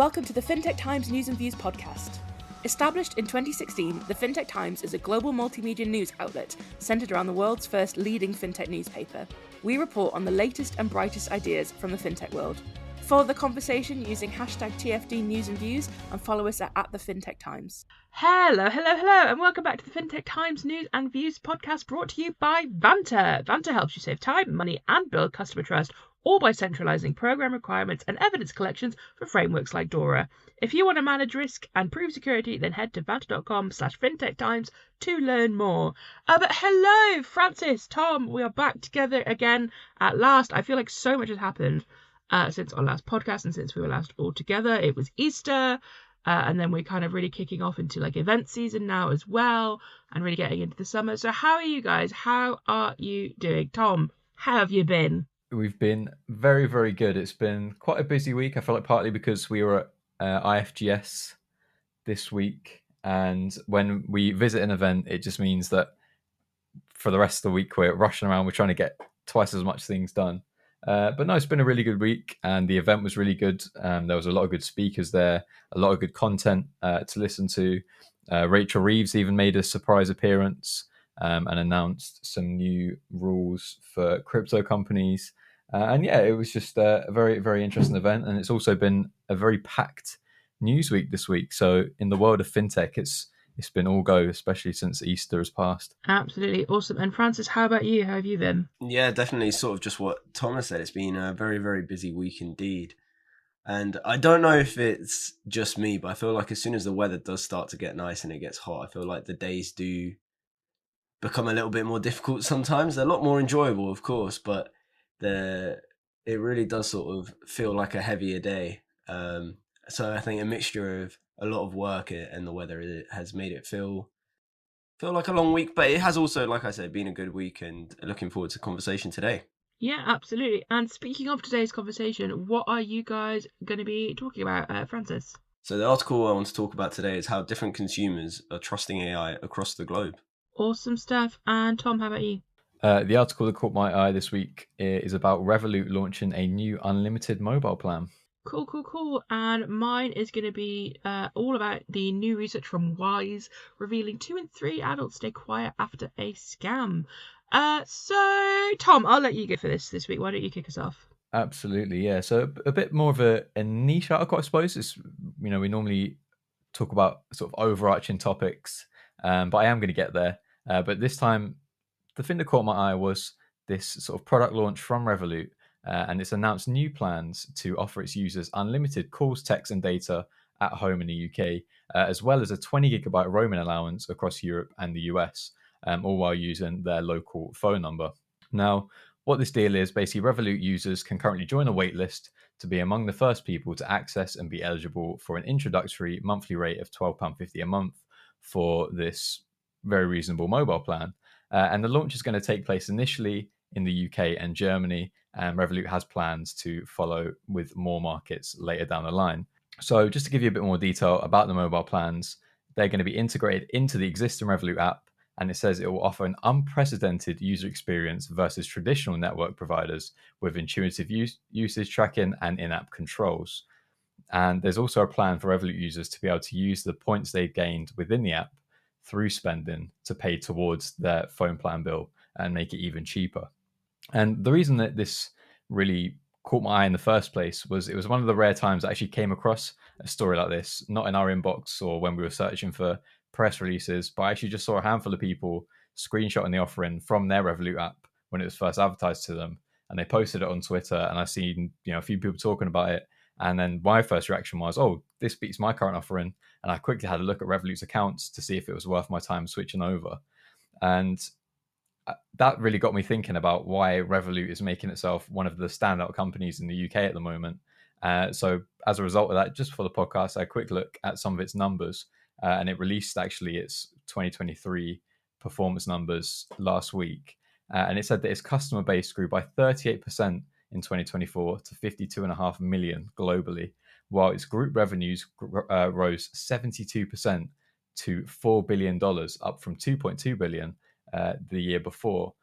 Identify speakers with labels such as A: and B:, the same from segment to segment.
A: Welcome to the Fintech Times News and Views podcast. Established in 2016, the Fintech Times is a global multimedia news outlet centered around the world's first leading fintech newspaper. We report on the latest and brightest ideas from the fintech world. Follow the conversation using hashtag TFD News and Views and follow us at the Fintech Times.
B: Hello, and welcome back to the Fintech Times News and Views podcast brought to you by Vanta. Vanta helps you save time, money, and build customer trust, all by centralizing program requirements and evidence collections for frameworks like Dora. If you want to manage risk and prove security, then head to vanta.com/fintechtimes to learn more. But hello, Francis, Tom, we are back together again at last. I feel like so much has happened since our last podcast and since we were last all together. It was Easter. And then we're kind of really kicking off into like event season now as well, and really getting into the summer. So how are you guys? How are you doing? Tom, how have you been?
C: We've been very, very good. It's been quite a busy week. I feel like partly because we were at IFGS this week. And when we visit an event, it just means that for the rest of the week, we're rushing around. We're trying to get twice as much things done. But no, it's been a really good week, and the event was really good. There was a lot of good speakers there, a lot of good content to listen to. Rachel Reeves even made a surprise appearance and announced some new rules for crypto companies. And yeah, it was just a very, very interesting event. And it's also been a very packed news week this week. So in the world of fintech, it's been all go, especially since Easter has passed.
B: Absolutely awesome. And Francis, how about you? How have you been?
D: Yeah, definitely sort of just what Thomas said. It's been a very, very busy week indeed. And I don't know if it's just me, but I feel like as soon as the weather does start to get nice and it gets hot, I feel like the days do become a little bit more difficult sometimes. They're a lot more enjoyable, of course, but it really does sort of feel like a heavier day. So I think a mixture of a lot of work and the weather has made it feel like a long week, but it has also, like I said, been a good week, and looking forward to conversation today.
B: Yeah, absolutely. And speaking of today's conversation, what are you guys going to be talking about, Francis?
D: So the article I want to talk about today is how different consumers are trusting AI across the globe.
B: Awesome stuff. And Tom, how about you?
C: The article that caught my eye this week is about Revolut launching a new unlimited mobile plan.
B: Cool. And mine is going to be all about the new research from Wise revealing 2 in 3 adults stay quiet after a scam. So, Tom, I'll let you go for this week. Why don't you kick us off?
C: Absolutely, yeah. So a bit more of a niche article, I suppose. It's, we normally talk about sort of overarching topics, but I am going to get there. But this time, the thing that caught my eye was this sort of product launch from Revolut. And it's announced new plans to offer its users unlimited calls, texts, and data at home in the UK, as well as a 20 gigabyte roaming allowance across Europe and the US, all while using their local phone number. Now, what this deal is, basically, Revolut users can currently join a waitlist to be among the first people to access and be eligible for an introductory monthly rate of £12.50 a month for this very reasonable mobile plan. And the launch is going to take place initially in the UK and Germany, and Revolut has plans to follow with more markets later down the line. So just to give you a bit more detail about the mobile plans, they're going to be integrated into the existing Revolut app, and it says it will offer an unprecedented user experience versus traditional network providers with intuitive usage tracking and in-app controls. And there's also a plan for Revolut users to be able to use the points they've gained within the app through spending to pay towards their phone plan bill and make it even cheaper. And the reason that this really caught my eye in the first place was it was one of the rare times I actually came across a story like this, not in our inbox or when we were searching for press releases, but I actually just saw a handful of people screenshotting the offering from their Revolut app when it was first advertised to them. And they posted it on Twitter, and I've seen a few people talking about it. And then my first reaction was, oh, this beats my current offering. And I quickly had a look at Revolut's accounts to see if it was worth my time switching over. And that really got me thinking about why Revolut is making itself one of the standout companies in the UK at the moment. So as a result of that, just for the podcast, I had a quick look at some of its numbers, and it released actually its 2023 performance numbers last week. And it said that its customer base grew by 38% in 2024 to 52.5 million globally, while its group revenues rose 72% to $4 billion, up from $2.2 billion the year before.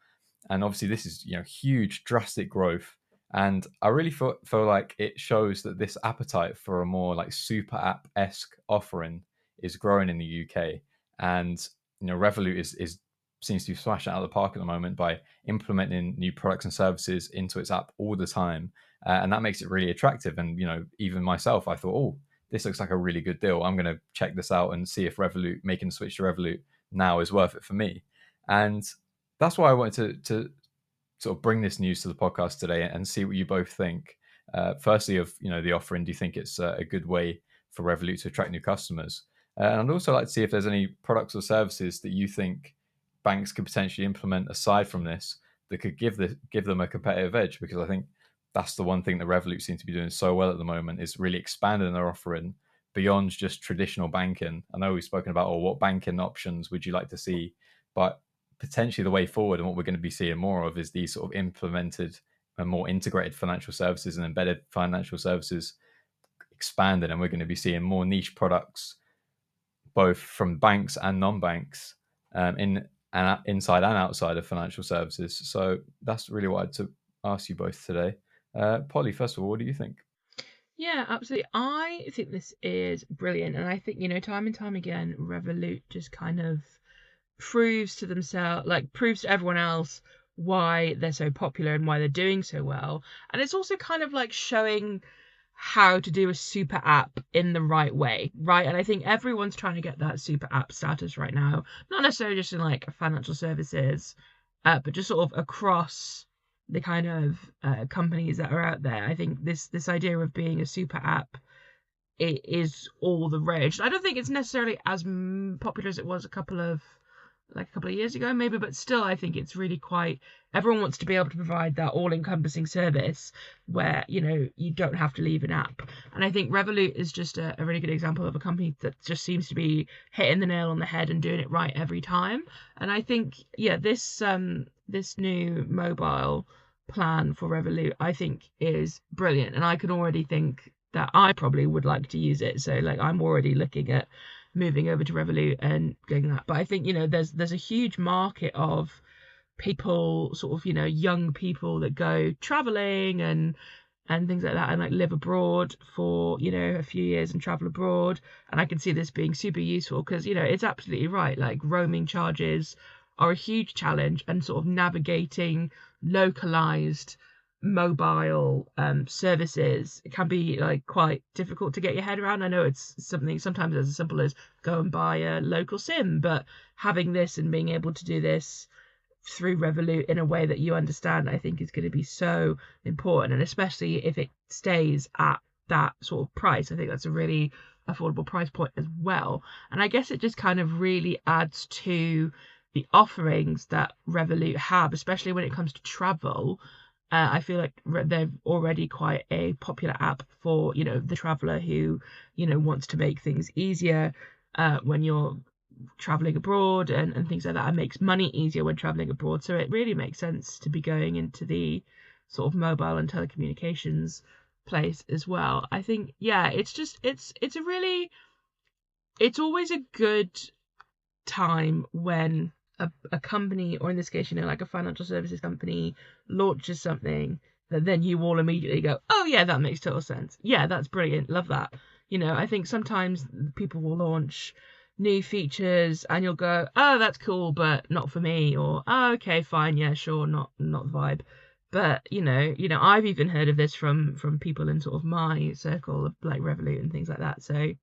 C: And obviously this is huge, drastic growth. And I really feel like it shows that this appetite for a more like super app-esque offering is growing in the UK. And Revolut is seems to be smashing it out of the park at the moment by implementing new products and services into its app all the time, and that makes it really attractive. And even myself, I thought, oh, this looks like a really good deal. I'm going to check this out and see if Revolut making the switch to Revolut now is worth it for me. And that's why I wanted to sort of bring this news to the podcast today and see what you both think. Firstly, of the offering, do you think it's a good way for Revolut to attract new customers? And I'd also like to see if there's any products or services that you think banks could potentially implement aside from this that could give them a competitive edge, because I think that's the one thing that Revolut seems to be doing so well at the moment, is really expanding their offering beyond just traditional banking. I know we've spoken about, what banking options would you like to see, but potentially the way forward and what we're going to be seeing more of is these sort of implemented and more integrated financial services and embedded financial services expanded, and we're going to be seeing more niche products both from banks and non-banks inside and outside of financial services. So that's really what I had to ask you both today. Polly, first of all, what do you think?
B: Yeah, absolutely. I think this is brilliant. And I think, time and time again, Revolut just kind of proves to themselves, proves to everyone else why they're so popular and why they're doing so well. And it's also kind of like showing how to do a super app in the right way, right? And I think everyone's trying to get that super app status right now, not necessarily just in like financial services, but just sort of across the kind of companies that are out there. I think this idea of being a super app, it is all the rage. I don't think it's necessarily as popular as it was a couple of years ago, maybe, but still, I think it's really quite. Everyone wants to be able to provide that all-encompassing service where you don't have to leave an app. And I think Revolut is just a really good example of a company that just seems to be hitting the nail on the head and doing it right every time. And I think, this new mobile plan for Revolut, I think, is brilliant, and I can already think that I probably would like to use it. So I'm already looking at moving over to Revolut and getting that. But I think there's a huge market of people, sort of young people that go traveling and things like that, and live abroad for a few years and travel abroad. And I can see this being super useful because it's absolutely right, roaming charges are a huge challenge, and sort of navigating localized mobile services, it can be quite difficult to get your head around. I know it's something sometimes as simple as go and buy a local SIM, but having this and being able to do this through Revolut in a way that you understand, I think is going to be so important. And especially if it stays at that sort of price, I think that's a really affordable price point as well. And I guess it just kind of really adds to the offerings that Revolut have, especially when it comes to travel. I feel like they're already quite a popular app for the traveller who wants to make things easier when you're traveling abroad and things like that, and makes money easier when traveling abroad. So it really makes sense to be going into the sort of mobile and telecommunications place as well. I think it's always a good time when a company, or in this case, like a financial services company, launches something that then you all immediately go, oh yeah, that makes total sense. Yeah, that's brilliant. Love that. I think sometimes people will launch new features and you'll go, oh, that's cool, but not for me. Or, oh, okay, fine. Yeah, sure. Not the vibe. But, I've even heard of this from people in sort of my circle of Revolut and things like that. So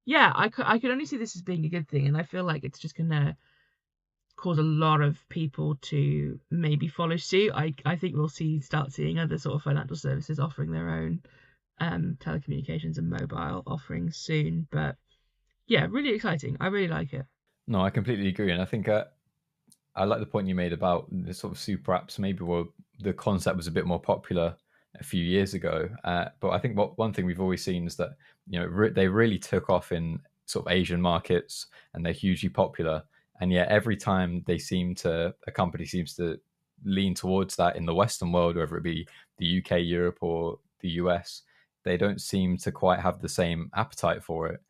B: yeah, I could only see this as being a good thing. And I feel like it's just going to cause a lot of people to maybe follow suit. I think we'll start seeing other sort of financial services offering their own telecommunications and mobile offerings soon. But yeah, really exciting. I really like it.
C: No, I completely agree. And I think I like the point you made about the sort of super apps. Maybe the concept was a bit more popular a few years ago. But I think one thing we've always seen is that, they really took off in sort of Asian markets, and they're hugely popular. And yet every time a company seems to lean towards that in the Western world, whether it be the UK, Europe, or the US, they don't seem to quite have the same appetite for it.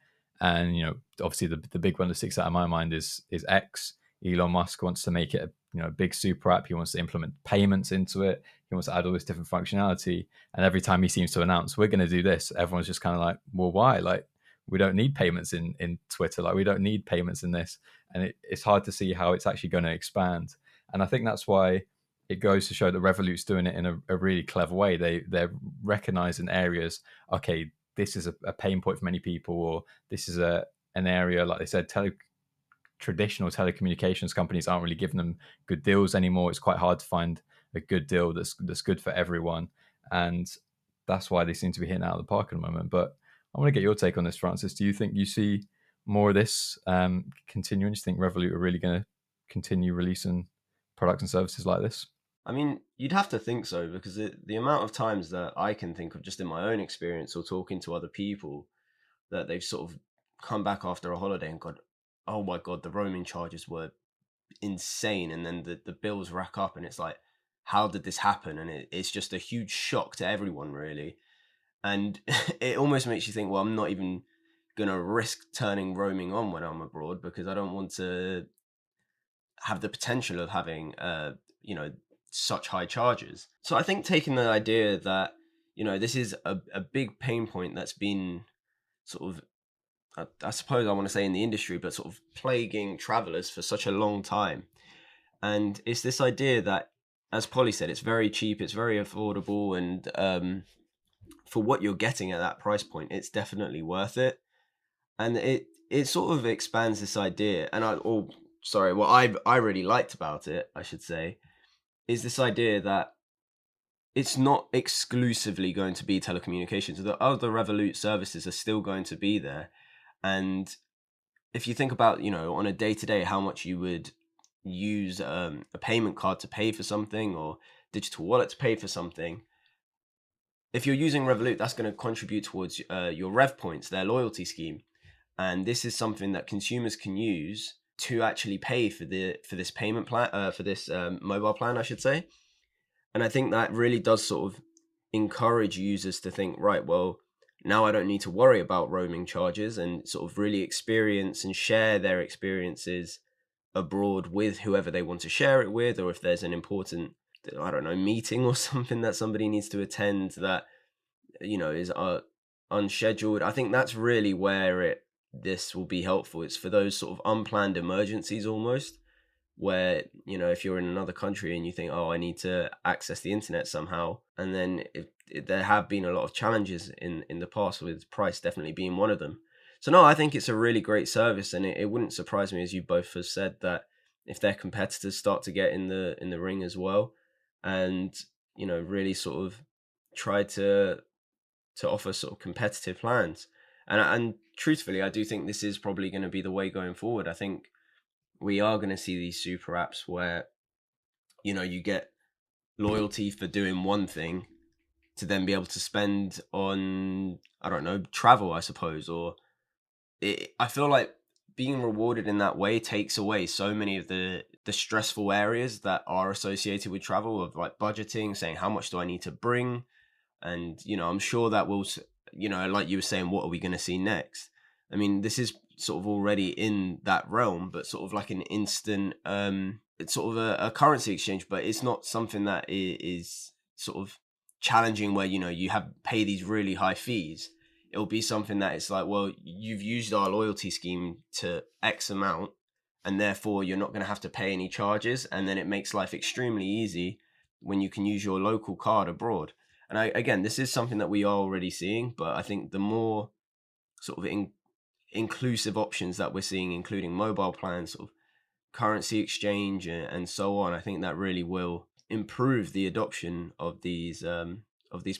C: And, obviously the big one that sticks out in my mind is X. Elon Musk wants to make it big super app. He wants to implement payments into it. He wants to add all this different functionality. And every time he seems to announce, we're going to do this, everyone's just kind of like, well, why? Like, we don't need payments in Twitter. Like, we don't need payments in this. And it's hard to see how it's actually going to expand. And I think that's why it goes to show that Revolut's doing it in a really clever way. They're recognizing areas. Okay, this is a pain point for many people, or this is an area, like they said, traditional telecommunications companies aren't really giving them good deals anymore. It's quite hard to find a good deal that's good for everyone, and that's why they seem to be hitting out of the park at the moment. But I want to get your take on this, Francis. Do you think you see more of this continuing? Do you think Revolut are really going to continue releasing products and services like this?
D: I mean, you'd have to think so, because the amount of times that I can think of just in my own experience or talking to other people that they've sort of come back after a holiday and gone, oh my God, the roaming charges were insane. And then the bills rack up and it's like, how did this happen? And it's just a huge shock to everyone, really. And it almost makes you think, well, I'm not even going to risk turning roaming on when I'm abroad, because I don't want to have the potential of having, such high charges. So I think taking the idea that, this is a big pain point that's been sort of, I suppose I want to say in the industry, but sort of plaguing travelers for such a long time. And it's this idea that, as Polly said, it's very cheap, it's very affordable, and for what you're getting at that price point, it's definitely worth it. And it sort of expands this idea. And what I really liked about it, I should say, is this idea that it's not exclusively going to be telecommunications. The other Revolut services are still going to be there. And if you think about, on a day-to-day, how much you would use a payment card to pay for something, or digital wallet to pay for something, if you're using Revolut, that's going to contribute towards your Rev points, their loyalty scheme. And this is something that consumers can use to actually pay for this payment plan, for this mobile plan, I should say. And I think that really does sort of encourage users to think, right, well, now I don't need to worry about roaming charges, and sort of really experience and share their experiences abroad with whoever they want to share it with, or if there's an important, I don't know, meeting or something that somebody needs to attend that, is unscheduled. I think that's really where this will be helpful. It's for those sort of unplanned emergencies almost, where, if you're in another country and you think, oh, I need to access the internet somehow, and then there have been a lot of challenges in the past, with price definitely being one of them. So no, I think it's a really great service, and it wouldn't surprise me, as you both have said, that if their competitors start to get in the ring as well, and really sort of try to offer sort of competitive plans. And truthfully, I do think this is probably going to be the way going forward. I think we are going to see these super apps where, you get loyalty for doing one thing to then be able to spend on, I don't know, travel, I suppose. Or I feel like being rewarded in that way takes away so many of the stressful areas that are associated with travel, of like budgeting, saying how much do I need to bring? And, I'm sure that will, like you were saying, what are we going to see next? I mean, this is sort of already in that realm, but sort of like an instant, it's sort of a currency exchange, but it's not something that is sort of challenging where, you pay these really high fees. It'll be something that it's like, well, you've used our loyalty scheme to X amount, and therefore you're not going to have to pay any charges. And then it makes life extremely easy when you can use your local card abroad. And again, this is something that we are already seeing, but I think the more sort of inclusive options that we're seeing, including mobile plans, sort of currency exchange, and so on, I think that really will improve the adoption of these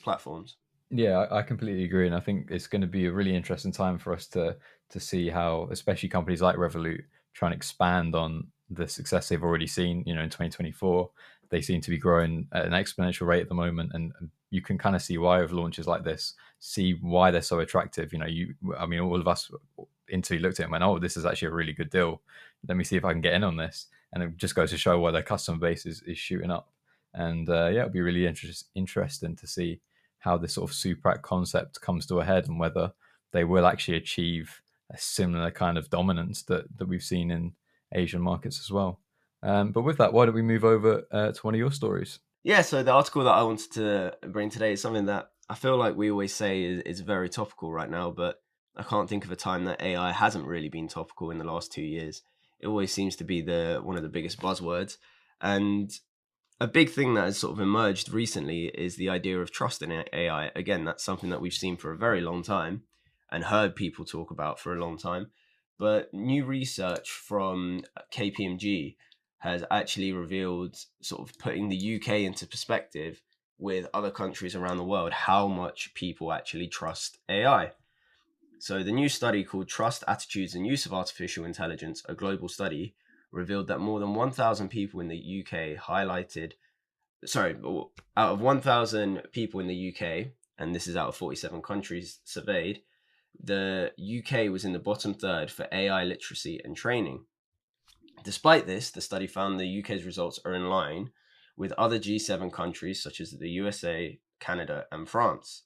D: platforms.
C: Yeah, I completely agree, and I think it's going to be a really interesting time for us to see how, especially companies like Revolut, try and expand on the success they've already seen. In 2024, they seem to be growing at an exponential rate at the moment, and you can kind of see why with launches like this, see why they're so attractive. All of us instantly looked at it and went, "Oh, this is actually a really good deal. Let me see if I can get in on this." And it just goes to show why their customer base is shooting up. And it'll be really interesting to see how this sort of super app concept comes to a head, and whether they will actually achieve a similar kind of dominance that we've seen in Asian markets as well. But with that, why don't we move over to one of your stories?
D: Yeah, so the article that I wanted to bring today is something that I feel like we always say is very topical right now, but I can't think of a time that AI hasn't really been topical in the last 2 years. It always seems to be one of the biggest buzzwords. And a big thing that has sort of emerged recently is the idea of trust in AI. Again, that's something that we've seen for a very long time and heard people talk about for a long time. But new research from KPMG has actually revealed, sort of putting the UK into perspective with other countries around the world, how much people actually trust AI. So the new study called Trust, Attitudes and Use of Artificial Intelligence, a global study, revealed that more than 1,000 people in the UK out of 1,000 people in the UK, and this is out of 47 countries surveyed, the UK was in the bottom third for AI literacy and training. Despite this, the study found the UK's results are in line with other G7 countries such as the USA, Canada, and France.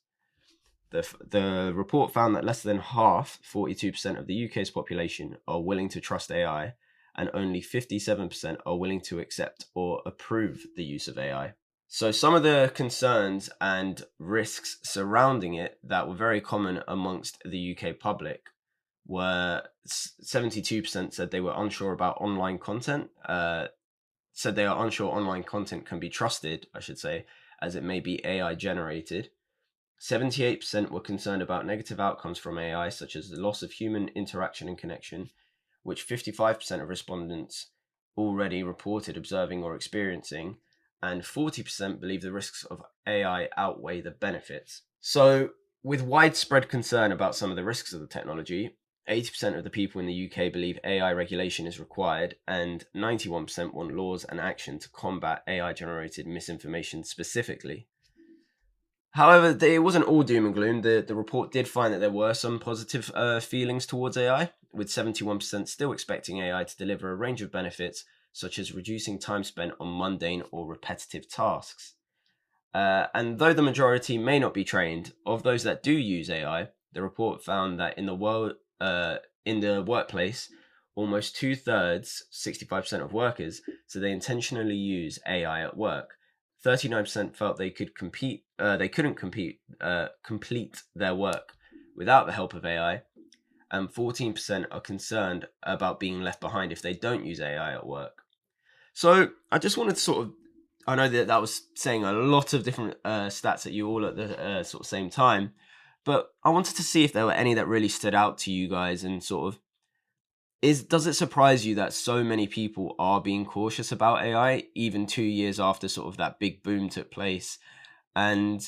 D: The report found that less than half, 42% of the UK's population, are willing to trust AI, and only 57% are willing to accept or approve the use of AI. So some of the concerns and risks surrounding it that were very common amongst the UK public were 72% said they were unsure about online content, said they are unsure online content can be trusted, I should say, as it may be AI generated. 78% were concerned about negative outcomes from AI, such as the loss of human interaction and connection, which 55% of respondents already reported observing or experiencing, and 40% believe the risks of AI outweigh the benefits. So, with widespread concern about some of the risks of the technology, 80% of the people in the UK believe AI regulation is required, and 91% want laws and action to combat AI-generated misinformation specifically. However, it wasn't all doom and gloom. The report did find that there were some positive feelings towards AI, with 71% still expecting AI to deliver a range of benefits, such as reducing time spent on mundane or repetitive tasks. And though the majority may not be trained, of those that do use AI, the report found that in the workplace, almost 2/3, 65% of workers, so they intentionally use AI at work. 39% felt they couldn't complete their work without the help of AI, and 14% are concerned about being left behind if they don't use AI at work. So I just wanted to I know that was saying a lot of different stats at you all at the sort of same time, but I wanted to see if there were any that really stood out to you guys, and sort of, does it surprise you that so many people are being cautious about AI even 2 years after sort of that big boom took place? And,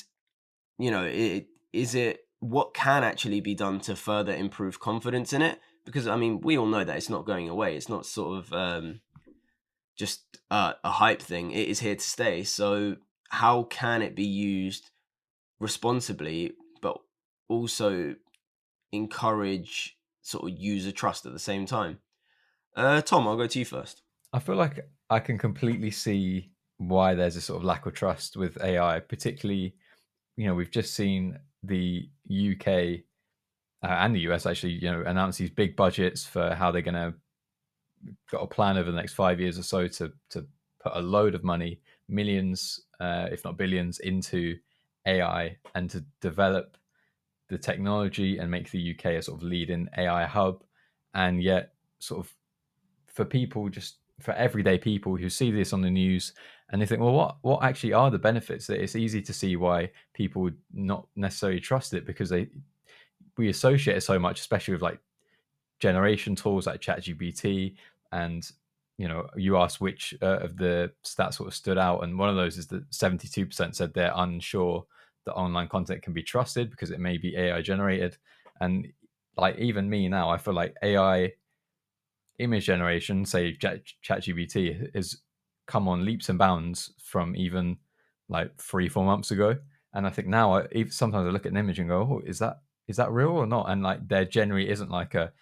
D: is it what can actually be done to further improve confidence in it? Because, I mean, we all know that it's not going away. It's not sort of just a hype thing. It is here to stay. So how can it be used responsibly, but also encourage sort of user trust at the same time? Tom, I'll go to you first.
C: I feel like I can completely see why there's a sort of lack of trust with AI, particularly, we've just seen the UK and the US actually, announce these big budgets for how they're going to got a plan over the next 5 years or so to put a load of money, millions, if not billions, into AI and to develop the technology and make the UK a sort of leading AI hub. And yet, sort of, for everyday people who see this on the news and they think, well, what actually are the benefits? It's easy to see why people would not necessarily trust it, because we associate it so much, especially with like generation tools like ChatGPT. And you asked which of the stats sort of stood out, and one of those is that 72% said they're unsure that online content can be trusted because it may be AI generated. And like, even me now, I feel like AI image generation, say ChatGPT, has come on leaps and bounds from even like 3-4 months ago. And I think now sometimes I look at an image and go, oh, is that real or not? And like, there generally isn't like a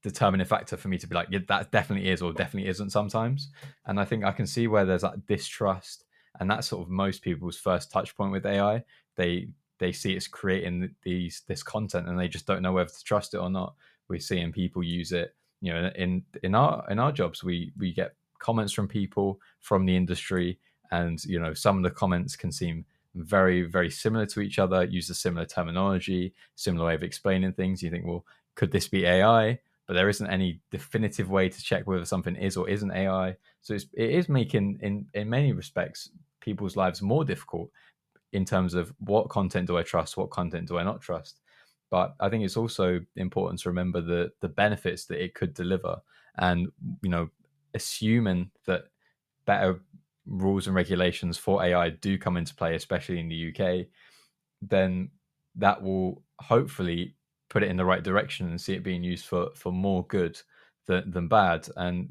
C: determining factor for me to be like, yeah, that definitely is or definitely isn't sometimes. And I think I can see where there's that distrust, and that's sort of most people's first touch point with AI. They see it's creating this content and they just don't know whether to trust it or not. We're seeing people use it, in our jobs, we get comments from people from the industry, and some of the comments can seem very, very similar to each other, use a similar terminology, similar way of explaining things. You think, well, could this be AI? But there isn't any definitive way to check whether something is or isn't AI. So it is making, in many respects, people's lives more difficult in terms of what content do I trust, what content do I not trust. But I think it's also important to remember the benefits that it could deliver, and assuming that better rules and regulations for AI do come into play, especially in the UK, then that will hopefully put it in the right direction and see it being used for more good than bad. And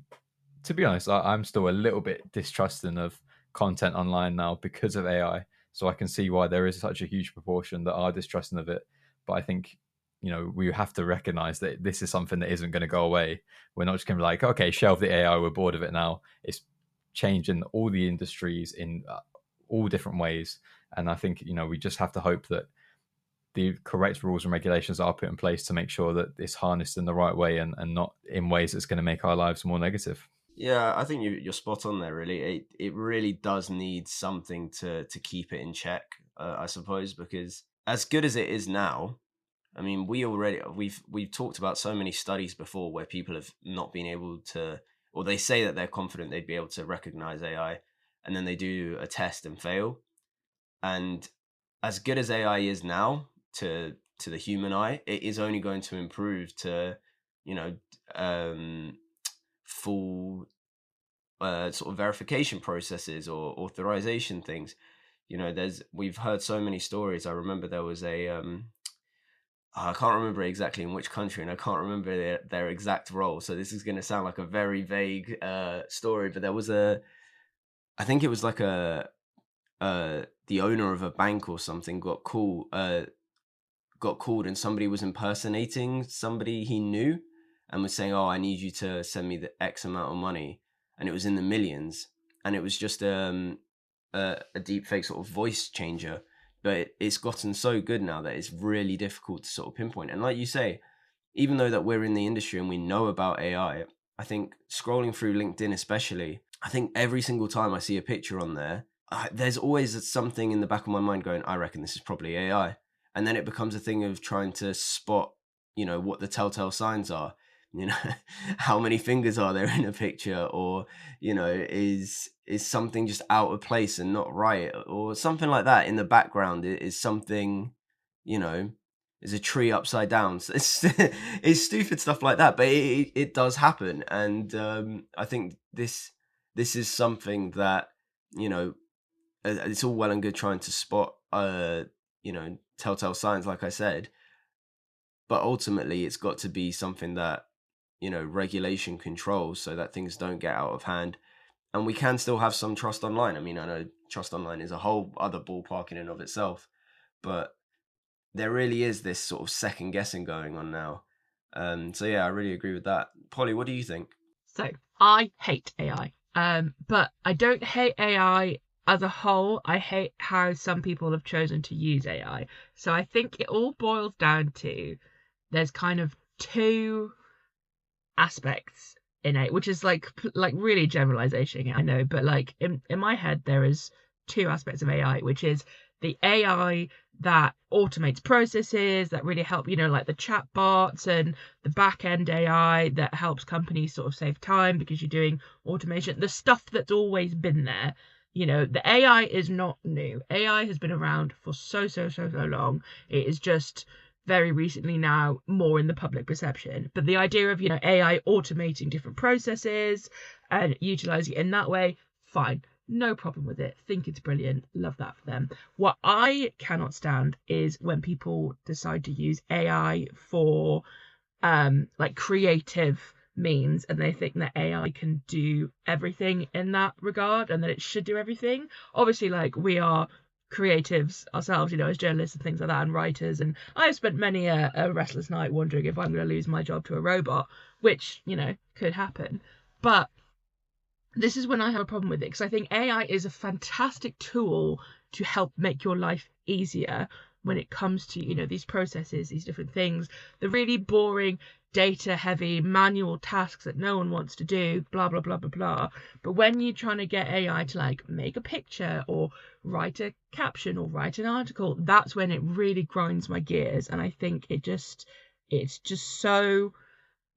C: to be honest, I'm still a little bit distrusting of content online now because of AI. So I can see why there is such a huge proportion that are distrusting of it. But I think, we have to recognize that this is something that isn't going to go away. We're not just going to be like, okay, shelve the AI, we're bored of it now. It's changing all the industries in all different ways. And I think, we just have to hope that the correct rules and regulations are put in place to make sure that it's harnessed in the right way and not in ways that's going to make our lives more negative.
D: Yeah, I think you're spot on there, really. It really does need something to keep it in check, I suppose, because as good as it is now, I mean, we've talked about so many studies before where people have not been able to, or they say that they're confident they'd be able to recognize AI, and then they do a test and fail. And as good as AI is now to the human eye, it is only going to improve to, full sort of verification processes or authorization things. We've heard so many stories. I remember there was I can't remember exactly in which country, and I can't remember their exact role. So this is going to sound like a very vague story, but there was I think it was like the owner of a bank or something got called, and somebody was impersonating somebody he knew and was saying, "Oh, I need you to send me the X amount of money," and it was in the millions, and it was just a deep fake sort of voice changer. But it's gotten so good now that it's really difficult to sort of pinpoint. And like you say, even though that we're in the industry and we know about AI, I think scrolling through LinkedIn especially, I think every single time I see a picture on there, there's always something in the back of my mind going, I reckon this is probably AI. And then it becomes a thing of trying to spot, what the telltale signs are. How many fingers are there in a picture, or is something just out of place and not right, or something like that in the background. Is something, is a tree upside down. So it's stupid stuff like that, but it does happen. And I think this is something that, it's all well and good trying to spot telltale signs, like I said, but ultimately it's got to be something that regulation controls so that things don't get out of hand, and we can still have some trust online. I mean, I know trust online is a whole other ballpark in and of itself, but there really is this sort of second guessing going on now. So yeah, I really agree with that. Polly, what do you think?
B: So I hate AI, but I don't hate AI as a whole. I hate how some people have chosen to use AI. So I think it all boils down to there's kind of two aspects in it, which is like really generalization, I know, but like in my head there is two aspects of AI, which is the AI that automates processes that really help, like the chat bots, and the back end AI that helps companies sort of save time because you're doing automation, the stuff that's always been there. The AI is not new. AI has been around for so long. It is just very recently now more in the public perception. But the idea of, AI automating different processes and utilizing it in that way, fine. No problem with it. Think it's brilliant. Love that for them. What I cannot stand is when people decide to use AI for like creative means, and they think that AI can do everything in that regard and that it should do everything. Obviously, like, we are creatives ourselves, as journalists and things like that, and writers, and I've spent many a restless night wondering if I'm going to lose my job to a robot, which could happen. But this is when I have a problem with it, because I think AI is a fantastic tool to help make your life easier when it comes to these processes, these different things, the really boring data heavy manual tasks that no one wants to do, blah blah blah blah blah. But when you're trying to get AI to like make a picture or write a caption or write an article, that's when it really grinds my gears. And I think it's just so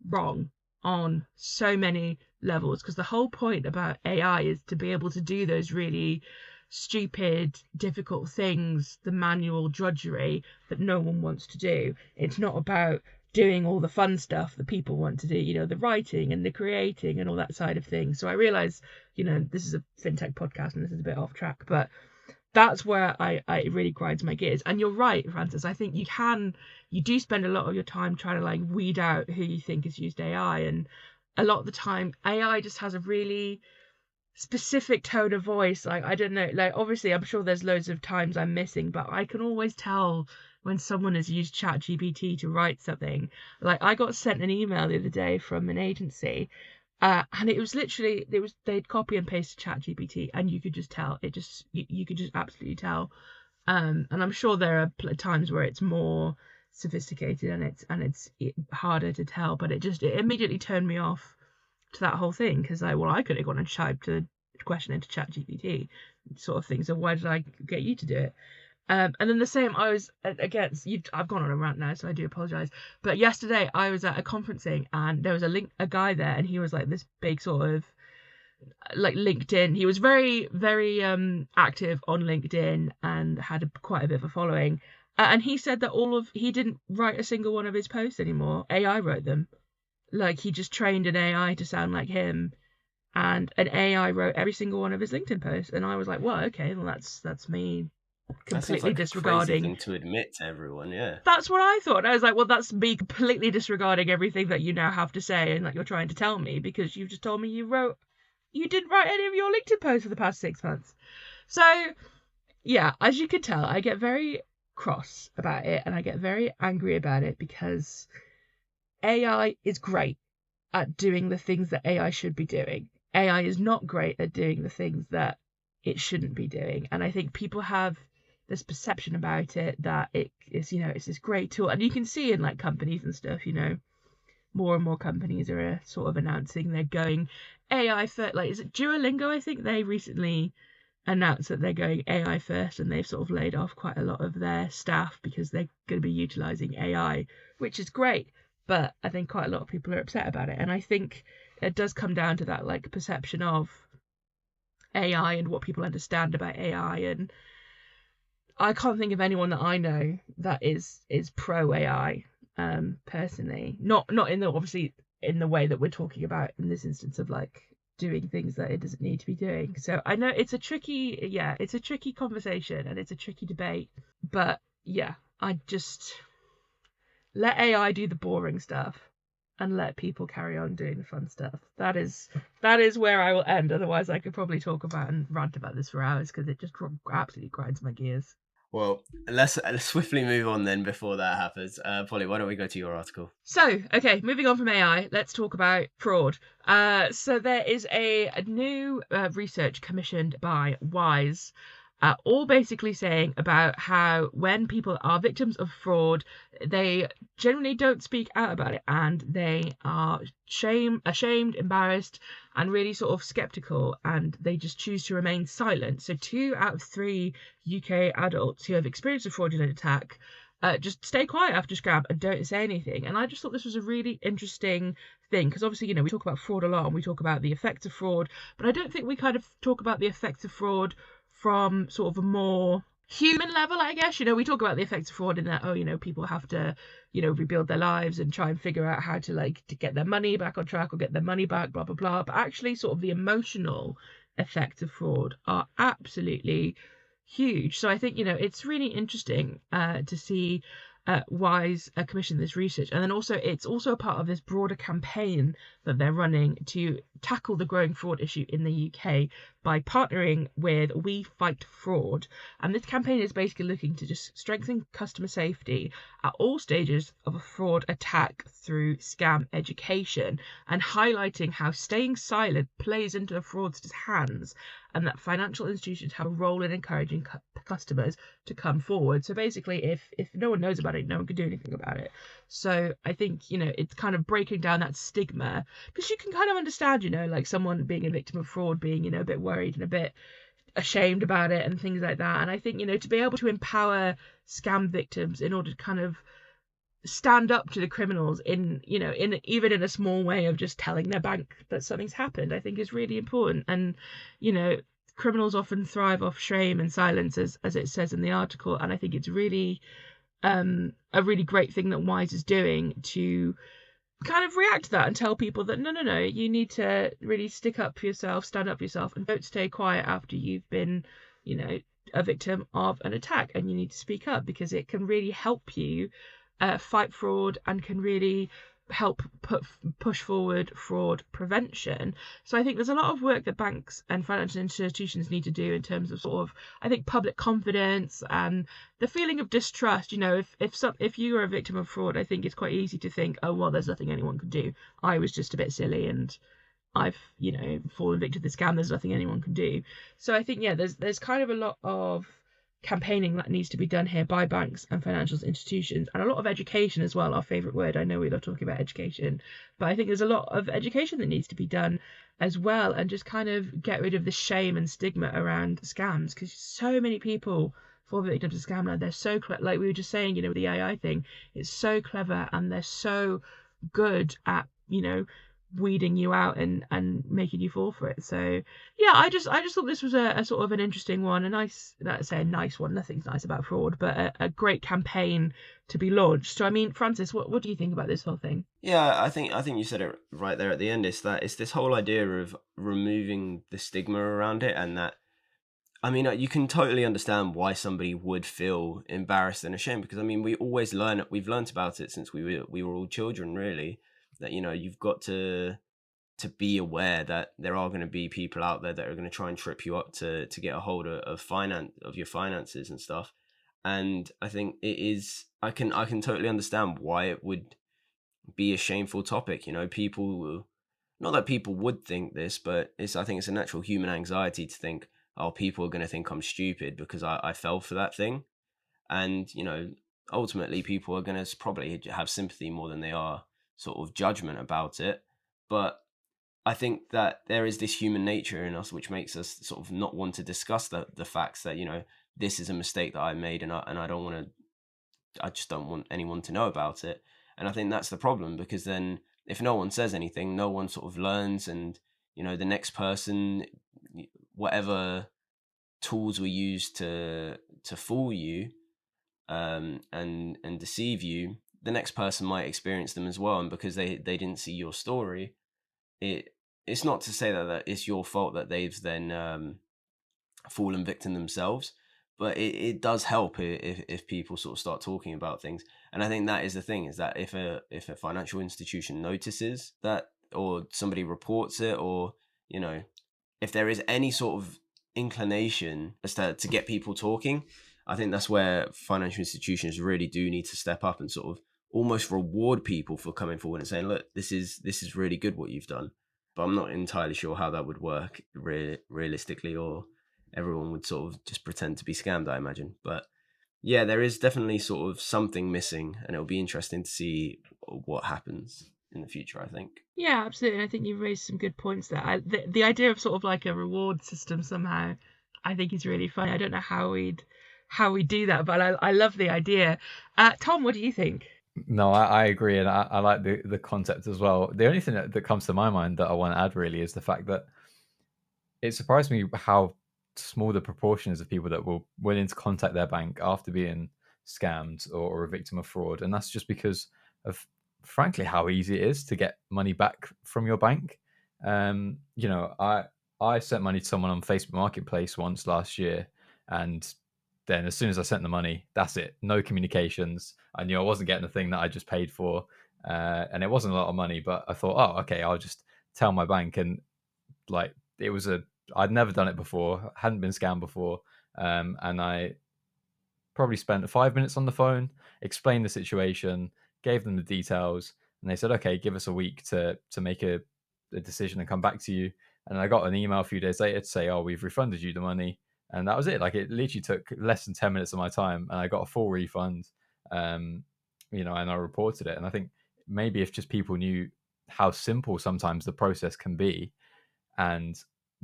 B: wrong on so many levels, because the whole point about AI is to be able to do those really stupid, difficult things, the manual drudgery that no one wants to do. It's not about doing all the fun stuff that people want to do, you know, the writing and the creating and all that side of things. So I realize, you know, this is a fintech podcast and this is a bit off track, but that's where it really grinds my gears. And you're right, Francis. I think you do spend a lot of your time trying to like weed out who you think has used AI. And a lot of the time, AI just has a really specific tone of voice. Like, I don't know, like, obviously, I'm sure there's loads of times I'm missing, but I can always tell when someone has used ChatGPT to write something. Like, I got sent an email the other day from an agency. And it was literally, they'd copy and paste ChatGPT, and you could just tell. You could just absolutely tell. And I'm sure there are times where it's more sophisticated and it's harder to tell, but it immediately turned me off to that whole thing, because I could have gone and typed a question into ChatGPT, sort of thing. So why did I get you to do it? And then the same, I was against you. I've gone on a rant now, so I do apologize. But yesterday I was at a conferencing, and there was a guy there, and he was like this big sort of like LinkedIn. He was very, very active on LinkedIn and had quite a bit of a following. And he said that he didn't write a single one of his posts anymore. AI wrote them. Like, he just trained an AI to sound like him, and an AI wrote every single one of his LinkedIn posts. And I was like, well, okay, well that's me completely disregarding.
D: A crazy thing to admit to everyone. Yeah,
B: that's what I thought. I was like, well, that's me completely disregarding everything that you now have to say and that you're trying to tell me, because you've just told me you didn't write any of your LinkedIn posts for the past 6 months. So yeah, as you can tell, I get very cross about it and I get very angry about it, because AI is great at doing the things that AI should be doing. AI is not great at doing the things that it shouldn't be doing. And I think people have this perception about it that it is, you know, it's this great tool. And you can see in like companies and stuff, you know, more and more companies are sort of announcing they're going AI first. Like, is it Duolingo? I think they recently announced that they're going AI first, and they've sort of laid off quite a lot of their staff because they're going to be utilizing AI, which is great. But I think quite a lot of people are upset about it. And I think it does come down to that like perception of AI and what people understand about AI. And I can't think of anyone that I know that is pro AI, personally. Not in the, obviously in the way that we're talking about in this instance of like doing things that it doesn't need to be doing. So I know it's a tricky conversation and it's a tricky debate. But yeah, I just let AI do the boring stuff and let people carry on doing the fun stuff. That is where I will end. Otherwise, I could probably talk about and rant about this for hours, because it just absolutely grinds my gears.
D: Well, let's swiftly move on then before that happens. Polly, why don't we go to your article?
B: So, okay, moving on from AI, let's talk about fraud. So there is a new research commissioned by Wise, all basically saying about how when people are victims of fraud, they generally don't speak out about it, and they are ashamed, embarrassed, and really sort of skeptical, and they just choose to remain silent. So 2 out of 3 UK adults who have experienced a fraudulent attack just stay quiet after scam and don't say anything. And I just thought this was a really interesting thing, because obviously, you know, we talk about fraud a lot and we talk about the effects of fraud, but I don't think we kind of talk about the effects of fraud from sort of a more human level, I guess. You know, we talk about the effects of fraud in that, oh, you know, people have to, you know, rebuild their lives and try and figure out how to get their money back on track or get their money back, blah, blah, blah. But actually sort of the emotional effects of fraud are absolutely huge. So I think, you know, it's really interesting to see Wise commission this research. And then also it's also a part of this broader campaign that they're running to tackle the growing fraud issue in the UK, by partnering with We Fight Fraud. And this campaign is basically looking to just strengthen customer safety at all stages of a fraud attack through scam education, and highlighting how staying silent plays into the fraudster's hands, and that financial institutions have a role in encouraging customers to come forward. So basically, if no one knows about it, no one can do anything about it. So I think, it's kind of breaking down that stigma, because you can kind of understand, like someone being a victim of fraud, being, a bit worried and a bit ashamed about it and things like that. And I think, to be able to empower scam victims in order to kind of stand up to the criminals in even in a small way of just telling their bank that something's happened, I think is really important. And criminals often thrive off shame and silence, as it says in the article, and I think it's really a really great thing that Wise is doing to kind of react to that and tell people that no, you need to really stick up for yourself, stand up for yourself, and don't stay quiet after you've been a victim of an attack, and you need to speak up, because it can really help you fight fraud and can really help push forward fraud prevention. So I think there's a lot of work that banks and financial institutions need to do in terms of sort of, I think, public confidence and the feeling of distrust. If you are a victim of fraud, I think it's quite easy to think, oh well, there's nothing anyone can do. I was just a bit silly and I've fallen victim to the scam. There's nothing anyone can do. So I think there's kind of a lot of campaigning that needs to be done here by banks and financial institutions, and a lot of education as well. Our favourite word. I know we love talking about education, but I think there's a lot of education that needs to be done as well, and just kind of get rid of the shame and stigma around scams, because so many people fall victim to scam now. They're so like we were just saying, with the AI thing, it's so clever and they're so good at weeding you out and making you fall for it. So I just thought this was a sort of an interesting one, a nice one. Nothing's nice about fraud, but a great campaign to be launched. So I mean, Francis, what do you think about this whole thing?
D: Yeah, I think you said it right there at the end. It's this whole idea of removing the stigma around it, and that, I mean, you can totally understand why somebody would feel embarrassed and ashamed, because I mean, we've learned about it since we were all children, really, that you've got to be aware that there are going to be people out there that are going to try and trip you up to get a hold of your finances and stuff. And I think it is, I can totally understand why it would be a shameful topic. People, not that people would think this, but I think it's a natural human anxiety to think, oh, people are going to think I'm stupid because I fell for that thing. And ultimately people are going to probably have sympathy more than they are sort of judgment about it. But I think that there is this human nature in us which makes us sort of not want to discuss the facts that this is a mistake that I made, and I just don't want anyone to know about it. And I think that's the problem, because then if no one says anything, no one sort of learns, and the next person, whatever tools we use to fool you and deceive you, the next person might experience them as well. And because they didn't see your story, it's not to say that it's your fault that they've then fallen victim themselves, but it does help if people sort of start talking about things. And I think that is the thing, is that if a financial institution notices that, or somebody reports it, or if there is any sort of inclination as to get people talking, I think that's where financial institutions really do need to step up and sort of almost reward people for coming forward and saying, look, this is really good what you've done. But I'm not entirely sure how that would work realistically, or everyone would sort of just pretend to be scammed, I imagine. But yeah, there is definitely sort of something missing, and it'll be interesting to see what happens in the future, I think.
B: Yeah, absolutely. And I think you've raised some good points there. The idea of sort of like a reward system somehow, I think is really funny. I don't know how we do that, but I love the idea. Tom, what do you think?
C: No, I agree, and I like the concept as well. The only thing that comes to my mind that I want to add really is the fact that it surprised me how small the proportion is of people that were willing to contact their bank after being scammed or a victim of fraud. And that's just because of, frankly, how easy it is to get money back from your bank. I sent money to someone on Facebook Marketplace once last year, and then as soon as I sent the money, that's it. No communications. I knew I wasn't getting the thing that I just paid for, and it wasn't a lot of money. But I thought, oh, okay, I'll just tell my bank, and like it was a I'd never done it before, hadn't been scammed before, and I probably spent 5 minutes on the phone, explained the situation, gave them the details, and they said, okay, give us a week to make a decision and come back to you. And I got an email a few days later to say, oh, we've refunded you the money. And that was it. Like, it literally took less than 10 minutes of my time, and I got a full refund, and I reported it. And I think maybe if just people knew how simple sometimes the process can be, and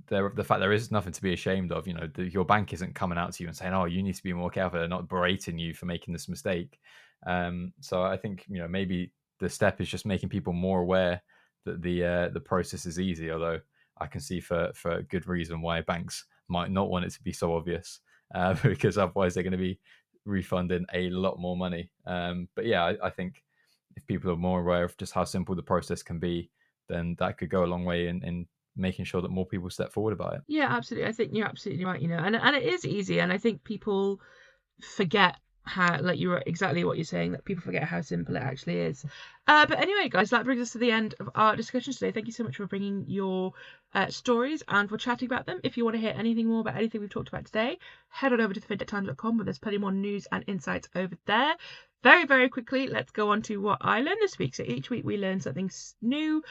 C: the fact there is nothing to be ashamed of, your bank isn't coming out to you and saying, oh, you need to be more careful. They're not berating you for making this mistake. So I think, maybe the step is just making people more aware that the process is easy, although I can see for a good reason why banks might not want it to be so obvious, because otherwise they're going to be refunding a lot more money. But yeah, I think if people are more aware of just how simple the process can be, then that could go a long way in making sure that more people step forward about it.
B: Yeah, absolutely. I think you're absolutely right, and it is easy, and I think people forget how, like, you're exactly what you're saying, that people forget how simple it actually is. But anyway, guys, that brings us to the end of our discussion today. Thank you so much for bringing your stories and for chatting about them. If you want to hear anything more about anything we've talked about today, head on over to fintechtimes.com, where there's plenty more news and insights over there. Very, very quickly, let's go on to what I learned this week. So each week we learn something new,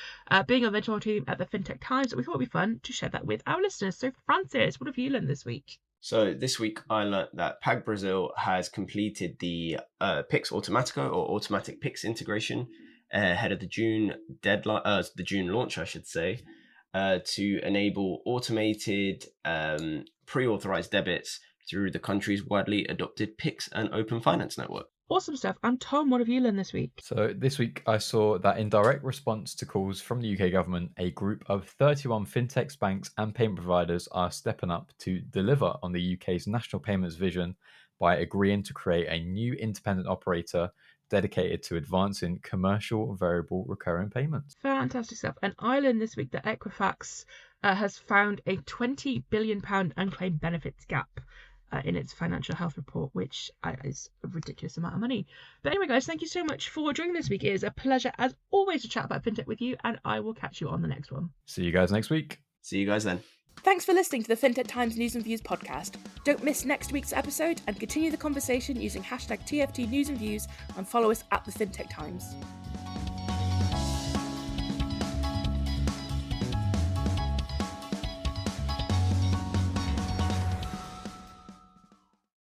B: being on the editorial team at the Fintech Times. We thought it'd be fun to share that with our listeners. So Francis, what have you learned this week?
D: So this week I learned that PAG Brazil has completed the Pix Automatico, or automatic Pix integration, ahead of the June deadline, the June launch, I should say, to enable automated pre-authorized debits through the country's widely adopted Pix and Open Finance network.
B: Awesome stuff. And Tom, what have you learned this week?
C: So this week I saw that in direct response to calls from the UK government, a group of 31 fintechs, banks and payment providers are stepping up to deliver on the UK's national payments vision by agreeing to create a new independent operator dedicated to advancing commercial variable recurring payments.
B: Fantastic stuff. And I learned this week that Equifax has found a £20 billion unclaimed benefits gap in its financial health report, which is a ridiculous amount of money. But anyway, guys, thank you so much for joining this week. It is a pleasure, as always, to chat about fintech with you, and I will catch you on the next one.
C: See you guys next week.
D: See you guys then.
A: Thanks for listening to the Fintech Times News and Views podcast. Don't miss next week's episode, and continue the conversation using hashtag TFT News and Views, and follow us at the Fintech Times.